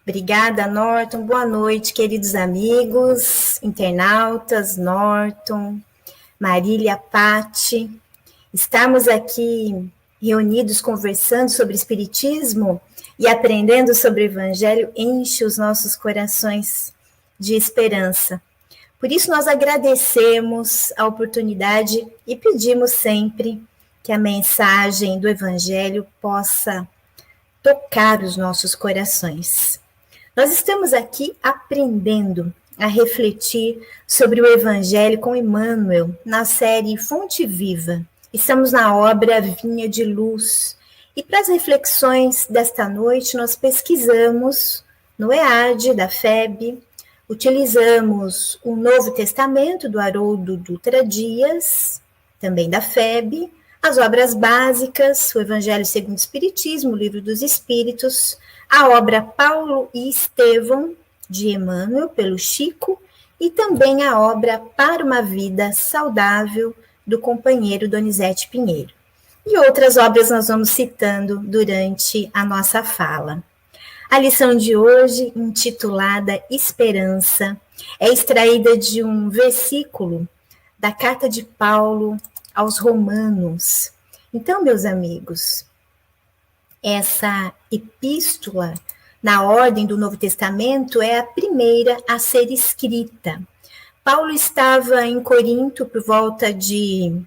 Obrigada, Norton. Boa noite, queridos amigos, internautas, Norton, Marília, Pati. Estamos aqui reunidos conversando sobre Espiritismo e aprendendo sobre o Evangelho enche os nossos corações de esperança. Por isso, nós agradecemos a oportunidade e pedimos sempre que a mensagem do Evangelho possa tocar os nossos corações. Nós estamos aqui aprendendo a refletir sobre o Evangelho com Emmanuel na série Fonte Viva. Estamos na obra Vinha de Luz. E para as reflexões desta noite, nós pesquisamos no EAD da FEB, utilizamos o Novo Testamento do Haroldo Dutra Dias, também da FEB, as obras básicas, o Evangelho segundo o Espiritismo, o Livro dos Espíritos, a obra Paulo e Estevão, de Emmanuel, pelo Chico, e também a obra Para uma Vida Saudável, do companheiro Donizete Pinheiro. E outras obras nós vamos citando durante a nossa fala. A lição de hoje, intitulada Esperança, é extraída de um versículo da carta de Paulo aos Romanos. Então, meus amigos, essa epístola, na ordem do Novo Testamento, é a primeira a ser escrita. Paulo estava em Corinto por volta de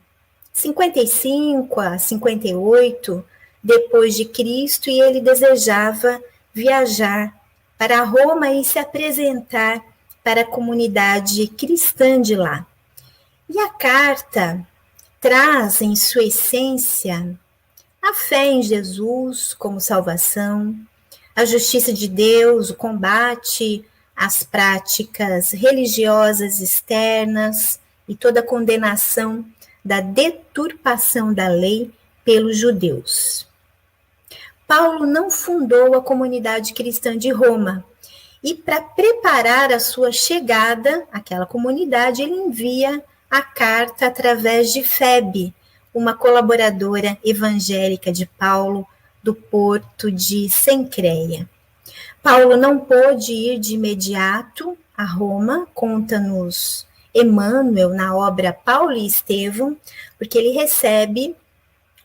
55 a 58 depois de Cristo e ele desejava viajar para Roma e se apresentar para a comunidade cristã de lá. E a carta traz em sua essência a fé em Jesus como salvação, a justiça de Deus, o combate às práticas religiosas externas e toda a condenação da deturpação da lei pelos judeus. Paulo não fundou a comunidade cristã de Roma e, para preparar a sua chegada àquela comunidade, ele envia a carta através de Febe, uma colaboradora evangélica de Paulo, do porto de Cencreia. Paulo não pôde ir de imediato a Roma, conta-nos Emmanuel na obra Paulo e Estevão, porque ele recebe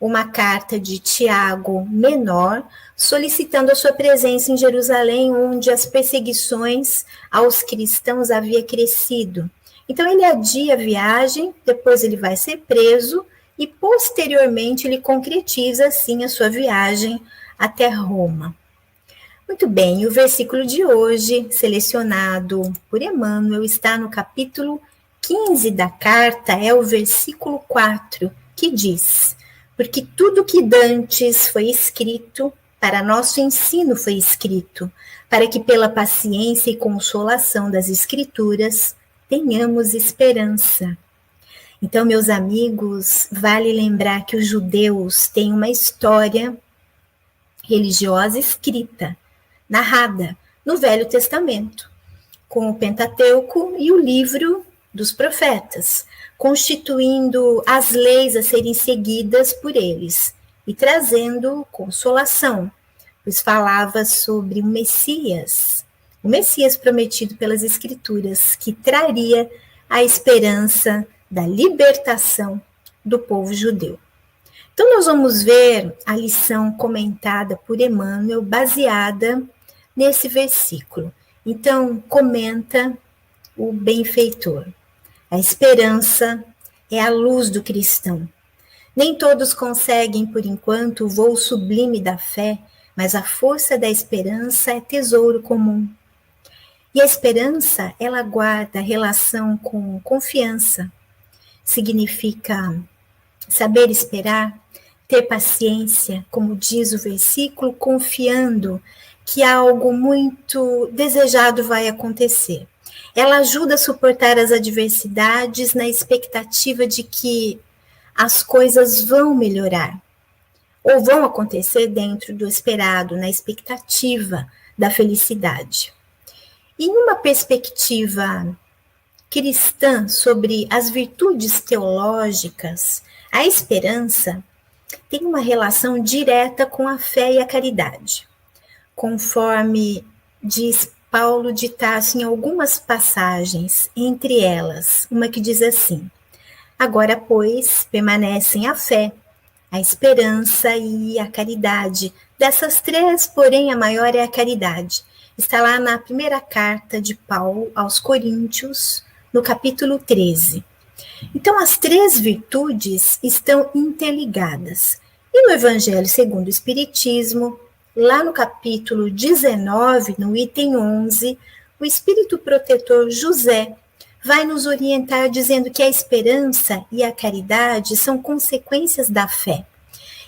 uma carta de Tiago Menor, solicitando a sua presença em Jerusalém, onde as perseguições aos cristãos havia crescido. Então ele adia a viagem, depois ele vai ser preso, e posteriormente ele concretiza assim a sua viagem até Roma. Muito bem, o versículo de hoje, selecionado por Emmanuel, está no capítulo 15 da carta, é o versículo 4, que diz: porque tudo que dantes foi escrito, para nosso ensino foi escrito, para que pela paciência e consolação das Escrituras tenhamos esperança. Então, meus amigos, vale lembrar que os judeus têm uma história religiosa escrita, narrada no Velho Testamento, com o Pentateuco e o livro dos profetas, constituindo as leis a serem seguidas por eles e trazendo consolação, pois falava sobre o Messias prometido pelas Escrituras, que traria a esperança da libertação do povo judeu. Então, nós vamos ver a lição comentada por Emmanuel, baseada nesse versículo. Então, comenta o benfeitor: a esperança é a luz do cristão. Nem todos conseguem, por enquanto, o voo sublime da fé, mas a força da esperança é tesouro comum. E a esperança, ela guarda relação com confiança. Significa saber esperar, ter paciência, como diz o versículo, confiando que algo muito desejado vai acontecer. Ela ajuda a suportar as adversidades na expectativa de que as coisas vão melhorar, ou vão acontecer dentro do esperado, na expectativa da felicidade. Em uma perspectiva cristã sobre as virtudes teológicas, a esperança tem uma relação direta com a fé e a caridade. Conforme diz Paulo de Tarso em algumas passagens, entre elas, uma que diz assim: agora, pois, permanecem a fé, a esperança e a caridade. Dessas três, porém, a maior é a caridade. Está lá na primeira carta de Paulo aos Coríntios, no capítulo 13. Então, as três virtudes estão interligadas. E no Evangelho segundo o Espiritismo, lá no capítulo 19, no item 11, o Espírito Protetor José vai nos orientar dizendo que a esperança e a caridade são consequências da fé.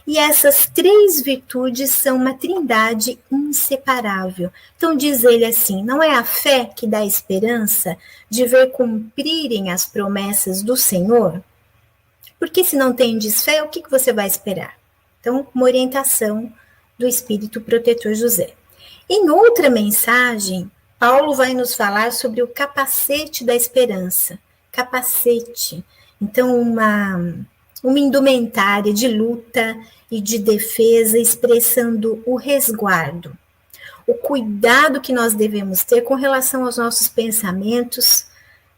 E essas três virtudes são uma trindade inseparável. Então diz ele assim, não é a fé que dá esperança de ver cumprirem as promessas do Senhor? Porque se não tendes fé, o que você vai esperar? Então, uma orientação do Espírito Protetor José. Em outra mensagem, Paulo vai nos falar sobre o capacete da esperança. Capacete. Então, uma indumentária de luta e de defesa, expressando o resguardo, o cuidado que nós devemos ter com relação aos nossos pensamentos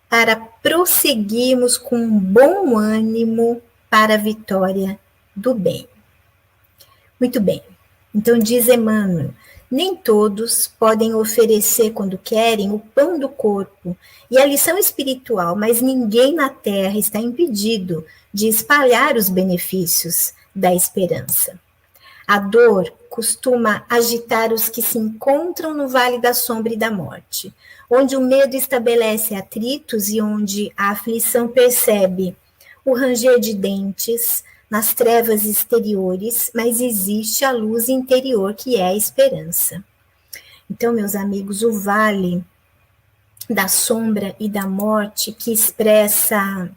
para prosseguirmos com bom ânimo para a vitória do bem. Muito bem. Então diz Emmanuel, nem todos podem oferecer quando querem o pão do corpo e a lição espiritual, mas ninguém na terra está impedido de espalhar os benefícios da esperança. A dor costuma agitar os que se encontram no vale da sombra e da morte, onde o medo estabelece atritos e onde a aflição percebe o ranger de dentes nas trevas exteriores, mas existe a luz interior que é a esperança. Então, meus amigos, o vale da sombra e da morte, que expressa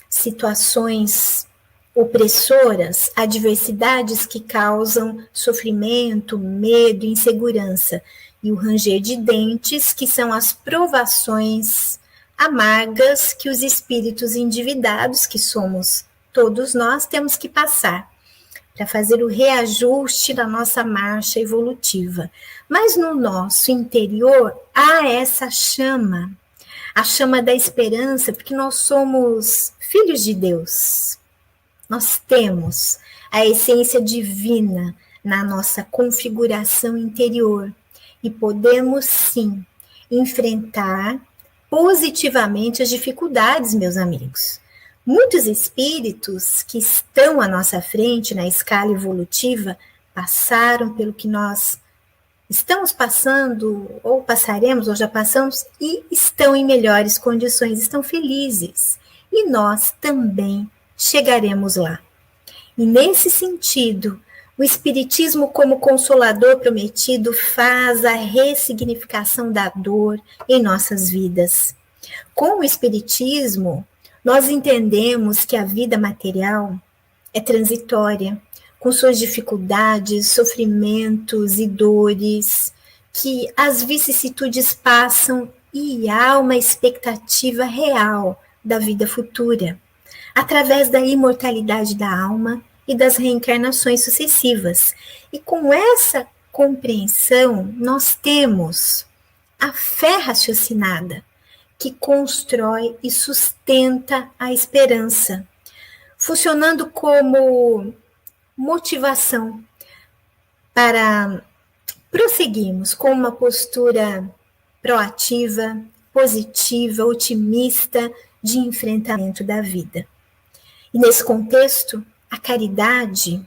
situações opressoras, adversidades que causam sofrimento, medo, insegurança, e o ranger de dentes, que são as provações amargas que os espíritos endividados, que somos todos nós, temos que passar para fazer o reajuste da nossa marcha evolutiva. Mas no nosso interior há essa chama, a chama da esperança, porque nós somos filhos de Deus. Nós temos a essência divina na nossa configuração interior e podemos, sim, enfrentar positivamente as dificuldades, meus amigos. Muitos espíritos que estão à nossa frente na escala evolutiva passaram pelo que nós estamos passando, ou passaremos, ou já passamos, e estão em melhores condições, estão felizes. E nós também chegaremos lá. E nesse sentido, o Espiritismo, como consolador prometido, faz a ressignificação da dor em nossas vidas. Com o Espiritismo, nós entendemos que a vida material é transitória, com suas dificuldades, sofrimentos e dores, que as vicissitudes passam e há uma expectativa real da vida futura, através da imortalidade da alma e das reencarnações sucessivas. E com essa compreensão, nós temos a fé raciocinada, que constrói e sustenta a esperança, funcionando como motivação para prosseguirmos com uma postura proativa, positiva, otimista de enfrentamento da vida. E nesse contexto, a caridade,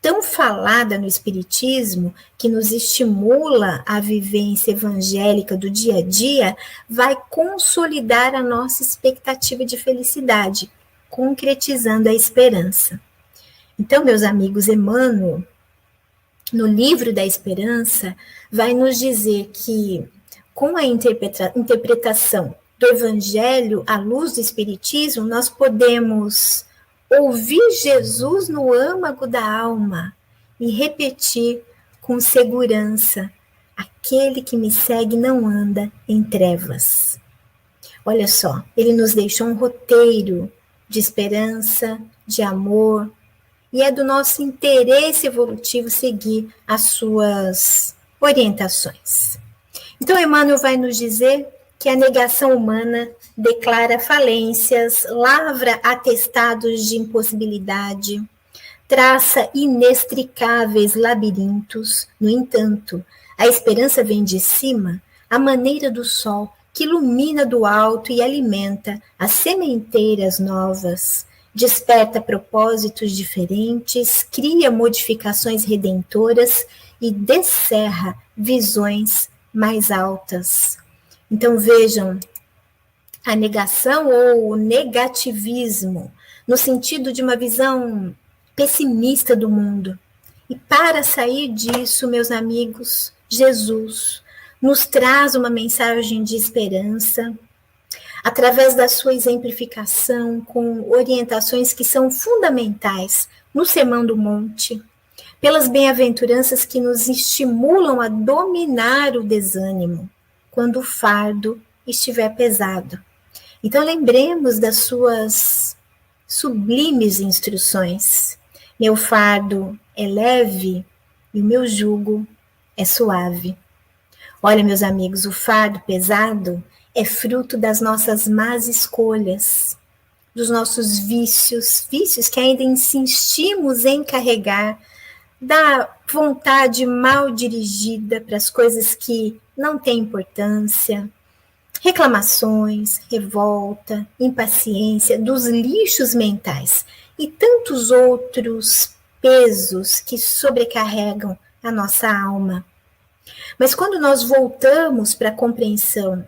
tão falada no Espiritismo, que nos estimula a vivência evangélica do dia a dia, vai consolidar a nossa expectativa de felicidade, concretizando a esperança. Então, meus amigos, Emmanuel, no livro da Esperança, vai nos dizer que, com a interpretação do Evangelho à luz do Espiritismo, nós podemos ouvir Jesus no âmago da alma e repetir com segurança: aquele que me segue não anda em trevas. Olha só, ele nos deixou um roteiro de esperança, de amor, e é do nosso interesse evolutivo seguir as suas orientações. Então, Emmanuel vai nos dizer que a negação humana declara falências, lavra atestados de impossibilidade, traça inextricáveis labirintos. No entanto, a esperança vem de cima, à maneira do sol, que ilumina do alto e alimenta as sementeiras novas, desperta propósitos diferentes, cria modificações redentoras e descerra visões mais altas. Então vejam, a negação ou o negativismo, no sentido de uma visão pessimista do mundo. E para sair disso, meus amigos, Jesus nos traz uma mensagem de esperança, através da sua exemplificação, com orientações que são fundamentais no Sermão do Monte, pelas bem-aventuranças que nos estimulam a dominar o desânimo, quando o fardo estiver pesado. Então, lembremos das suas sublimes instruções. Meu fardo é leve e o meu jugo é suave. Olha, meus amigos, o fardo pesado é fruto das nossas más escolhas, dos nossos vícios que ainda insistimos em carregar, da vontade mal dirigida para as coisas que não têm importância, reclamações, revolta, impaciência, dos lixos mentais e tantos outros pesos que sobrecarregam a nossa alma. Mas quando nós voltamos para a compreensão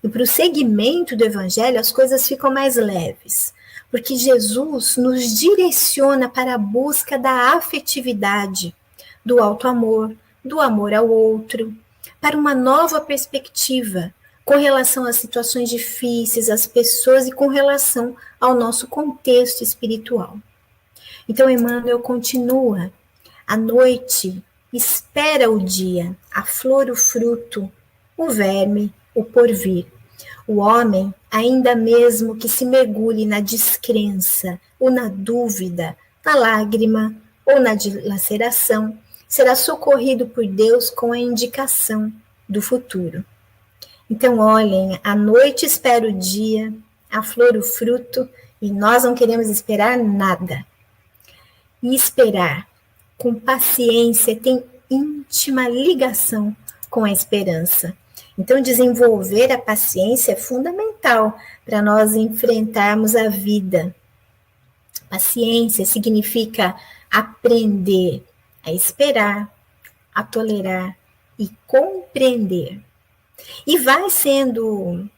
e para o seguimento do Evangelho, as coisas ficam mais leves, porque Jesus nos direciona para a busca da afetividade, do alto amor, do amor ao outro, para uma nova perspectiva com relação às situações difíceis, às pessoas e com relação ao nosso contexto espiritual. Então, Emmanuel continua: a noite espera o dia, a flor o fruto, o verme o porvir. O homem, ainda mesmo que se mergulhe na descrença, ou na dúvida, na lágrima, ou na dilaceração, será socorrido por Deus com a indicação do futuro. Então, olhem, a noite espera o dia, a flor o fruto, e nós não queremos esperar nada. E esperar com paciência tem íntima ligação com a esperança. Então, desenvolver a paciência é fundamental para nós enfrentarmos a vida. Paciência significa aprender a esperar, a tolerar e compreender. E vai sendo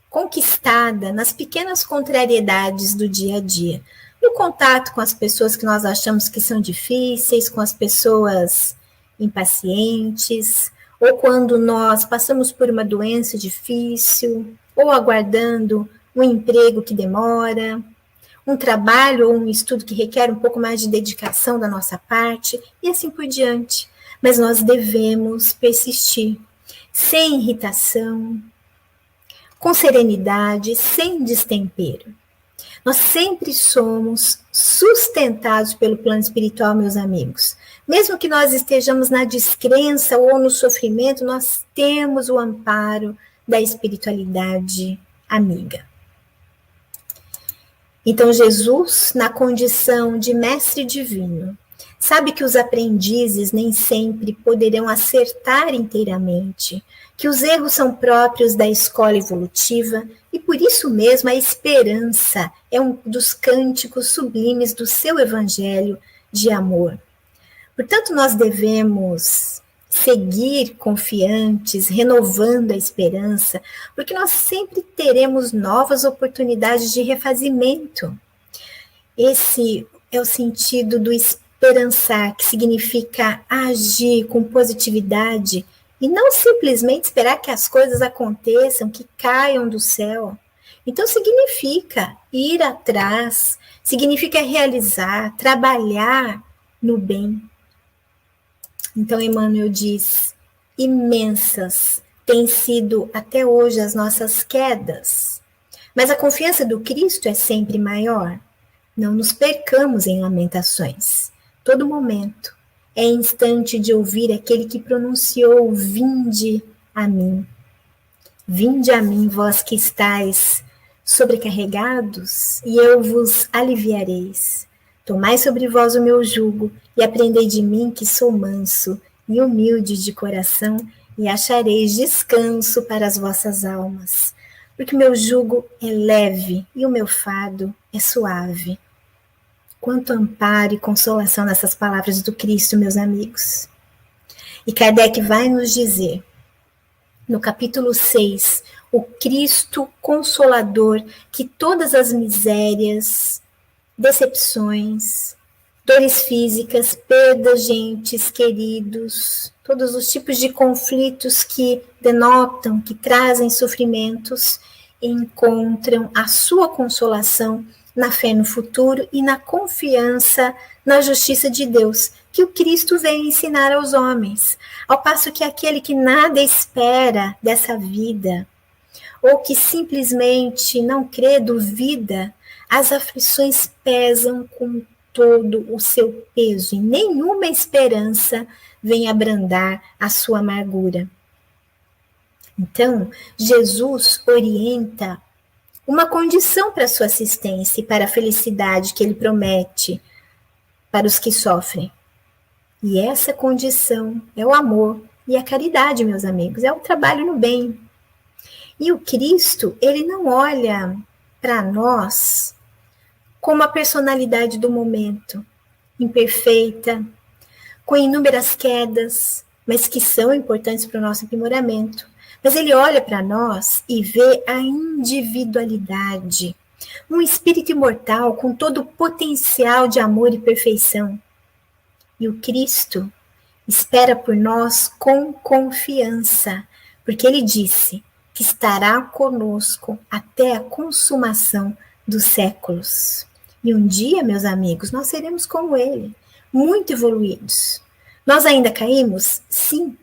conquistada nas pequenas contrariedades do dia a dia, no contato com as pessoas que nós achamos que são difíceis, com as pessoas impacientes, ou quando nós passamos por uma doença difícil, ou aguardando um emprego que demora, um trabalho ou um estudo que requer um pouco mais de dedicação da nossa parte, e assim por diante. Mas nós devemos persistir, sem irritação, com serenidade, sem destempero. Nós sempre somos sustentados pelo plano espiritual, meus amigos. Mesmo que nós estejamos na descrença ou no sofrimento, nós temos o amparo da espiritualidade amiga. Então, Jesus, na condição de mestre divino, sabe que os aprendizes nem sempre poderão acertar inteiramente, que os erros são próprios da escola evolutiva e por isso mesmo a esperança é um dos cânticos sublimes do seu evangelho de amor. Portanto, nós devemos seguir confiantes, renovando a esperança, porque nós sempre teremos novas oportunidades de refazimento. Esse é o sentido do esperançar, que significa agir com positividade e não simplesmente esperar que as coisas aconteçam, que caiam do céu. Então, significa ir atrás, significa realizar, trabalhar no bem. Então, Emmanuel diz: imensas têm sido até hoje as nossas quedas, mas a confiança do Cristo é sempre maior. Não nos percamos em lamentações. Todo momento é instante de ouvir aquele que pronunciou: vinde a mim. Vinde a mim, vós que estáis sobrecarregados, e eu vos aliviareis. Tomai sobre vós o meu jugo, e aprendei de mim, que sou manso e humilde de coração, e achareis descanso para as vossas almas. Porque o meu jugo é leve e o meu fardo é suave. Quanto amparo e consolação nessas palavras do Cristo, meus amigos. E Kardec vai nos dizer, no capítulo 6, o Cristo Consolador, que todas as misérias, decepções, dores físicas, perdas de entes queridos, todos os tipos de conflitos que denotam, que trazem sofrimentos, encontram a sua consolação na fé no futuro e na confiança na justiça de Deus, que o Cristo vem ensinar aos homens. Ao passo que aquele que nada espera dessa vida, ou que simplesmente não crê, duvida, as aflições pesam com todo o seu peso e nenhuma esperança vem abrandar a sua amargura. Então, Jesus orienta uma condição para a sua assistência e para a felicidade que ele promete para os que sofrem. E essa condição é o amor e a caridade, meus amigos, é o trabalho no bem. E o Cristo, ele não olha para nós como a personalidade do momento, imperfeita, com inúmeras quedas, mas que são importantes para o nosso aprimoramento. Mas ele olha para nós e vê a individualidade, um espírito imortal com todo o potencial de amor e perfeição. E o Cristo espera por nós com confiança, porque ele disse que estará conosco até a consumação dos séculos. E um dia, meus amigos, nós seremos como ele, muito evoluídos. Nós ainda caímos? Sim.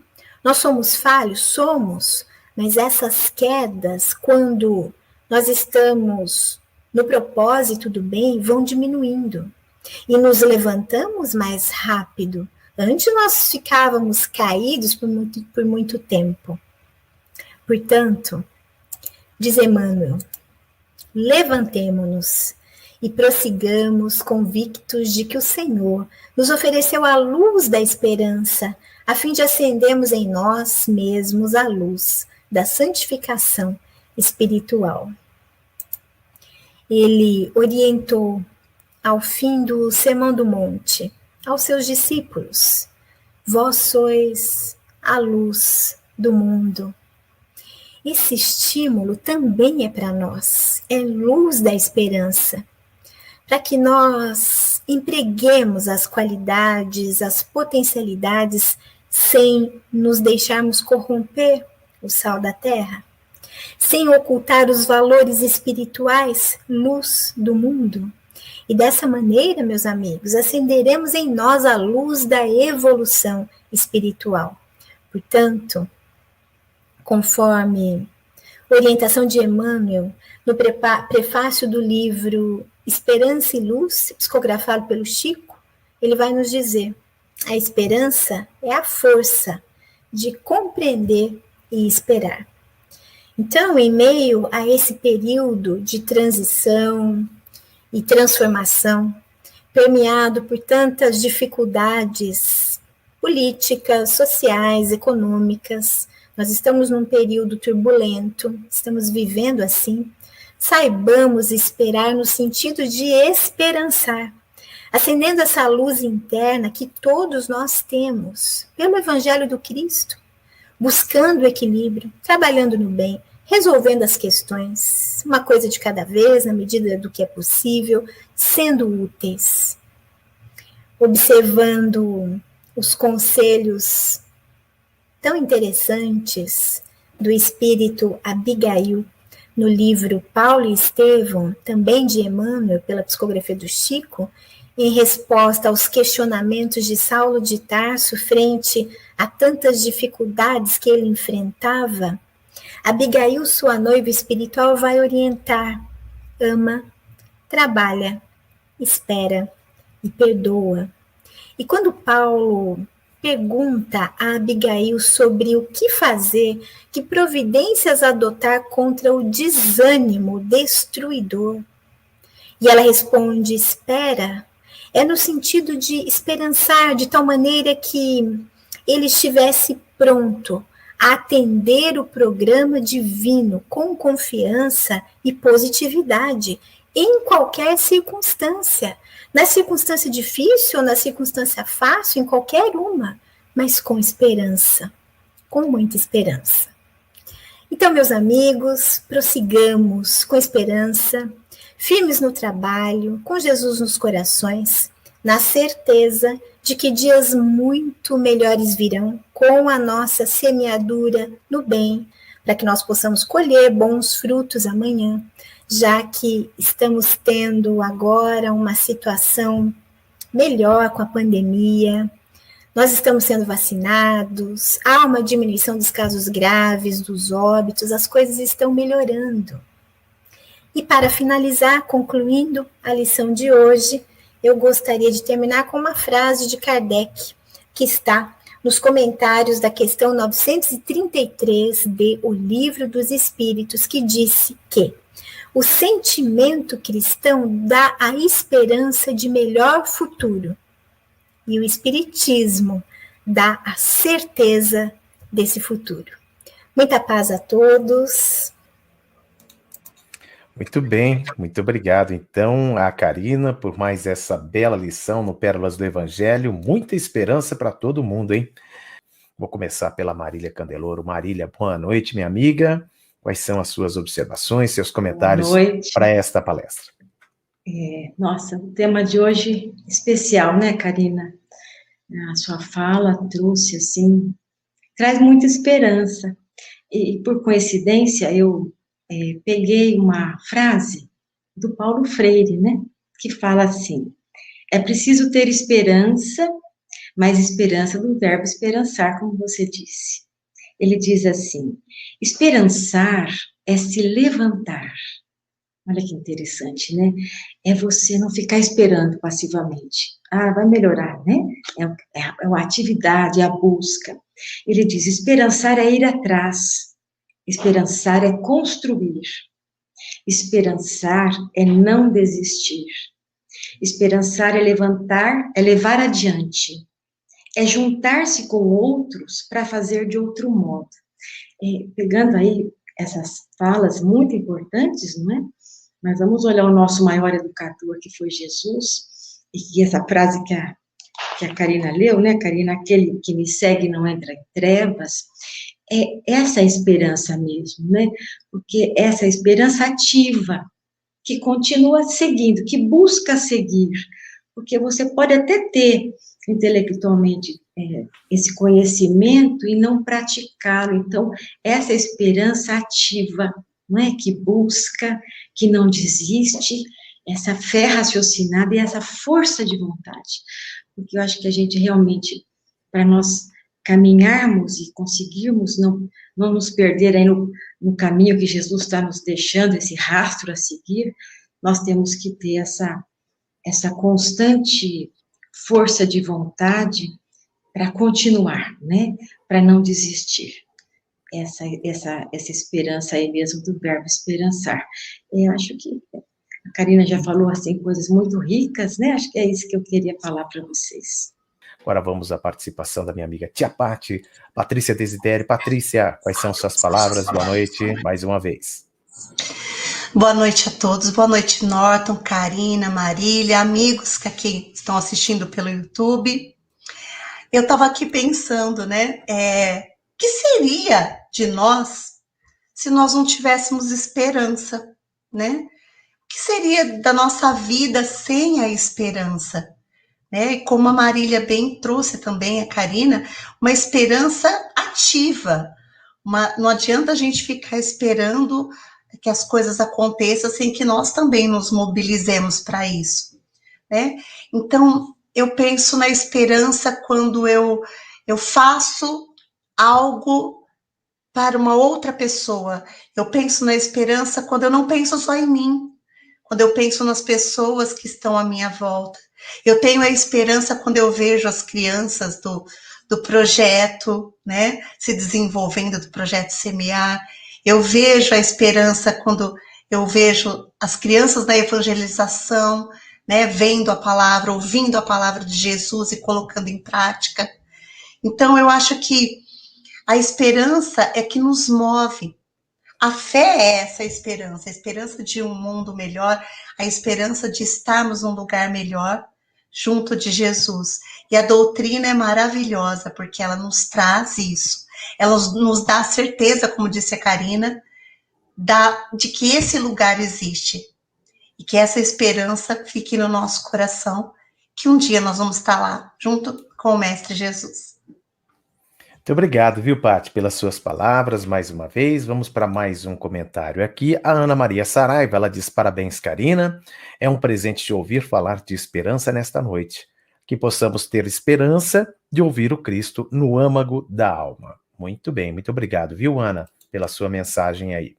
Nós somos falhos? Somos. Mas essas quedas, quando nós estamos no propósito do bem, vão diminuindo. E nos levantamos mais rápido. Antes nós ficávamos caídos por muito tempo. Portanto, diz Emmanuel, levantemo-nos e prossigamos convictos de que o Senhor nos ofereceu a luz da esperança, a fim de acendermos em nós mesmos a luz da santificação espiritual. Ele orientou ao fim do Sermão do Monte aos seus discípulos: vós sois a luz do mundo. Esse estímulo também é para nós, é luz da esperança, para que nós empreguemos as qualidades, as potencialidades, sem nos deixarmos corromper o sal da terra, sem ocultar os valores espirituais, luz do mundo. E dessa maneira, meus amigos, acenderemos em nós a luz da evolução espiritual. Portanto, conforme orientação de Emmanuel, no prefácio do livro Esperança e Luz, psicografado pelo Chico, ele vai nos dizer: a esperança é a força de compreender e esperar. Então, em meio a esse período de transição e transformação, permeado por tantas dificuldades políticas, sociais, econômicas, nós estamos num período turbulento, estamos vivendo assim. Saibamos esperar no sentido de esperançar, acendendo essa luz interna que todos nós temos pelo Evangelho do Cristo, buscando o equilíbrio, trabalhando no bem, resolvendo as questões, uma coisa de cada vez, na medida do que é possível, sendo úteis, observando os conselhos tão interessantes do espírito Abigail, no livro Paulo e Estevão, também de Emmanuel, pela psicografia do Chico, em resposta aos questionamentos de Saulo de Tarso frente a tantas dificuldades que ele enfrentava, Abigail, sua noiva espiritual, vai orientar: ama, trabalha, espera e perdoa. E quando Paulo pergunta a Abigail sobre o que fazer, que providências adotar contra o desânimo destruidor. E ela responde: espera. É no sentido de esperançar de tal maneira que ele estivesse pronto a atender o programa divino com confiança e positividade em qualquer circunstância. Na circunstância difícil ou na circunstância fácil, em qualquer uma, mas com esperança, com muita esperança. Então, meus amigos, prossigamos com esperança, firmes no trabalho, com Jesus nos corações, na certeza de que dias muito melhores virão com a nossa semeadura no bem, para que nós possamos colher bons frutos amanhã, já que estamos tendo agora uma situação melhor com a pandemia. Nós estamos sendo vacinados, há uma diminuição dos casos graves, dos óbitos, as coisas estão melhorando. E para finalizar, concluindo a lição de hoje, eu gostaria de terminar com uma frase de Kardec, que está nos comentários da questão 933 de O Livro dos Espíritos, que disse que o sentimento cristão dá a esperança de melhor futuro e o espiritismo dá a certeza desse futuro. Muita paz a todos. Muito bem, muito obrigado então a Karina por mais essa bela lição no Pérolas do Evangelho. Muita esperança para todo mundo, hein? Vou começar pela Marília Candeloro. Marília, boa noite, minha amiga. Quais são as suas observações, seus comentários para esta palestra? Nossa, o tema de hoje é especial, né, Karina? A sua fala trouxe, assim, traz muita esperança. E, por coincidência, eu peguei uma frase do Paulo Freire, né, que fala assim: é preciso ter esperança, mas esperança do verbo esperançar, como você disse. Ele diz assim: esperançar é se levantar. Olha que interessante, né? É você não ficar esperando passivamente. Ah, vai melhorar, né? É a atividade, é a busca. Ele diz: esperançar é ir atrás. Esperançar é construir. Esperançar é não desistir. Esperançar é levantar, é levar adiante. É juntar-se com outros para fazer de outro modo. Pegando aí essas falas muito importantes, não é? Mas vamos olhar o nosso maior educador, que foi Jesus, e que essa frase que a Karina leu, né, Karina? Aquele que me segue não entra em trevas. É essa esperança mesmo, né? Porque essa esperança ativa, que continua seguindo, que busca seguir. Porque você pode até ter intelectualmente esse conhecimento e não praticá-lo. Então, essa esperança ativa, não é? Que busca, que não desiste, essa fé raciocinada e essa força de vontade. Porque eu acho que a gente realmente, para nós caminharmos e conseguirmos não nos perder aí no caminho que Jesus está nos deixando, esse rastro a seguir, nós temos que ter essa constante força de vontade para continuar, né? Para não desistir. Essa esperança aí mesmo do verbo esperançar. Eu acho que a Karina já falou, assim, coisas muito ricas, né? Acho que é isso que eu queria falar para vocês. Agora vamos à participação da minha amiga Tia Pati, Patrícia Desidério. Patrícia, quais são suas palavras? Boa noite, mais uma vez. Boa noite a todos, boa noite Norton, Karina, Marília, amigos que aqui estão assistindo pelo YouTube. Eu estava aqui pensando, né, o que seria de nós se nós não tivéssemos esperança, né? O que seria da nossa vida sem a esperança? Né? E como a Marília bem trouxe também, a Karina, uma esperança ativa. Não adianta a gente ficar esperando que as coisas aconteçam sem que nós também nos mobilizemos para isso, né? Então, eu penso na esperança quando eu faço algo para uma outra pessoa. Eu penso na esperança quando eu não penso só em mim, quando eu penso nas pessoas que estão à minha volta. Eu tenho a esperança quando eu vejo as crianças do projeto, né, se desenvolvendo, do projeto Semear. Eu vejo a esperança quando eu vejo as crianças da evangelização, né, vendo a palavra, ouvindo a palavra de Jesus e colocando em prática. Então, eu acho que a esperança é que nos move. A fé é essa esperança, a esperança de um mundo melhor, a esperança de estarmos num lugar melhor, junto de Jesus. E a doutrina é maravilhosa, porque ela nos traz isso. Ela nos dá a certeza, como disse a Karina, de que esse lugar existe. E que essa esperança fique no nosso coração, que um dia nós vamos estar lá, junto com o Mestre Jesus. Muito obrigado, viu, Paty, pelas suas palavras mais uma vez. Vamos para mais um comentário aqui. A Ana Maria Saraiva, ela diz: parabéns, Karina. É um presente de ouvir falar de esperança nesta noite. Que possamos ter esperança de ouvir o Cristo no âmago da alma. Muito bem, muito obrigado, viu, Ana, pela sua mensagem aí.